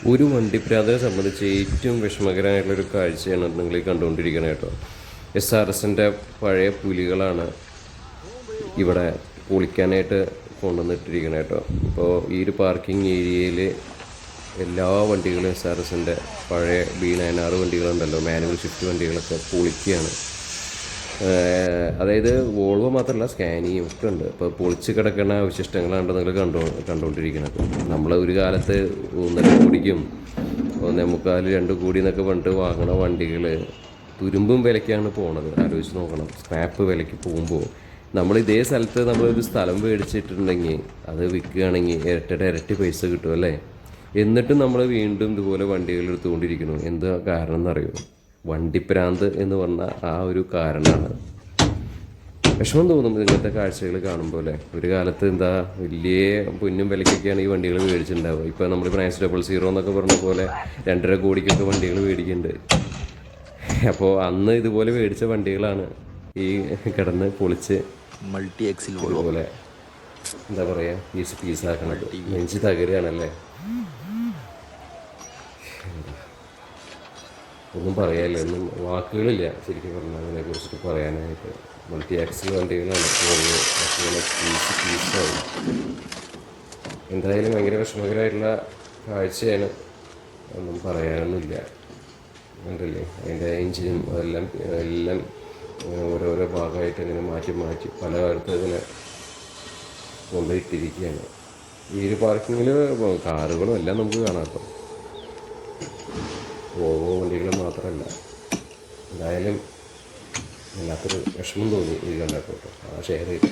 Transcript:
ഒരു വണ്ടിപ്രാന്തനെ സംബന്ധിച്ച് ഏറ്റവും വിഷമകരമായിട്ടുള്ളൊരു കാഴ്ചയാണ് നിങ്ങൾ ഈ കണ്ടുകൊണ്ടിരിക്കുന്നത് കേട്ടോ. SRSൻ്റെ പഴയ പുലികളാണ് ഇവിടെ പൊളിക്കാനായിട്ട് കൊണ്ടുവന്നിട്ടിരിക്കുന്നത് കേട്ടോ. ഇപ്പോൾ ഈ ഒരു പാർക്കിംഗ് ഏരിയയിൽ എല്ലാ വണ്ടികളും SRSൻ്റെ പഴയ B9R വണ്ടികളുണ്ടല്ലോ, മാനുവൽ ഷിഫ്റ്റ് വണ്ടികളൊക്കെ പൊളിക്കുകയാണ്. അതായത് വോൾവോ മാത്രമല്ല, സ്കാനിയും ഒക്കെ ഉണ്ട്. ഇപ്പോൾ പൊളിച്ച് കിടക്കുന്ന അവശിഷ്ടങ്ങളാണ് നിങ്ങൾ കണ്ടുകൊണ്ടിരിക്കുന്നത്. നമ്മൾ ഒരു കാലത്ത് 1.5 കോടിക്കും 1.25 2 കോടി എന്നൊക്കെ പറഞ്ഞിട്ട് വാങ്ങണ വണ്ടികൾ തുരുമ്പും വിലയ്ക്കാണ് പോണത്. ആലോചിച്ച് നോക്കണം. സ്ക്രാപ്പ് വിലയ്ക്ക് പോകുമ്പോൾ നമ്മൾ ഇതേ സ്ഥലത്ത് നമ്മളൊരു സ്ഥലം മേടിച്ചിട്ടുണ്ടെങ്കിൽ അത് വിൽക്കുകയാണെങ്കിൽ ഇരട്ടി പൈസ കിട്ടും അല്ലേ. എന്നിട്ടും നമ്മൾ വീണ്ടും ഇതുപോലെ വണ്ടികൾ എടുത്തുകൊണ്ടിരിക്കുന്നു. എന്താ കാരണം എന്നറിയോ? വണ്ടിപ്രാന്ത് എന്ന് പറഞ്ഞ ആ ഒരു കാരണമാണ്. വിഷമം തോന്നും ഇങ്ങനത്തെ കാഴ്ചകൾ കാണുമ്പോൾ അല്ലേ. ഒരു കാലത്ത് എന്താ വലിയ പൊന്നും വിലയ്ക്കൊക്കെയാണ് ഈ വണ്ടികൾ മേടിച്ചിട്ടുണ്ടാവുക. ഇപ്പോൾ നമ്മളിപ്പോൾ NS00 എന്നൊക്കെ പറഞ്ഞ പോലെ 2.5 കോടിക്കൊക്കെ വണ്ടികൾ മേടിക്കുന്നുണ്ട്. അപ്പോൾ അന്ന് ഇതുപോലെ മേടിച്ച വണ്ടികളാണ് ഈ കിടന്ന് പൊളിച്ച് മൾട്ടി എക്സിൽ ഇതുപോലെ എന്താ പറയുക പീസാക്കണത്. നെഞ്ച് തകരുകയാണല്ലേ. ഒന്നും പറയാനില്ല, ഒന്നും വാക്കുകളില്ല ശരിക്കും പറഞ്ഞാൽ അതിനെ കുറിച്ചിട്ട് പറയാനായിട്ട്. മൾട്ടി ആക്സിൽ വണ്ടികളാണ് പീസായി. എന്തായാലും ഭയങ്കര വിഷമകരമായിട്ടുള്ള കാഴ്ചയാണ്. ഒന്നും പറയാനൊന്നുമില്ല. കണ്ടില്ലേ അതിൻ്റെ എഞ്ചിനും എല്ലാം ഓരോരോ ഭാഗമായിട്ട് ഇങ്ങനെ മാറ്റി പല കാലത്ത് ഇങ്ങനെ കൊണ്ടുപോയിട്ടിരിക്കുകയാണ്. ഈ ഒരു പാർക്കിങ്ങിൽ കാറുകളും എല്ലാം നമുക്ക് കാണാം കേട്ടോ. വണ്ടികൾ മാത്രമല്ല. എന്തായാലും വല്ലാത്തൊരു വിഷമം തോന്നി ഇത് കണ്ടപ്പോൾ കേട്ടോ. ഷെയർ ചെയ്തു.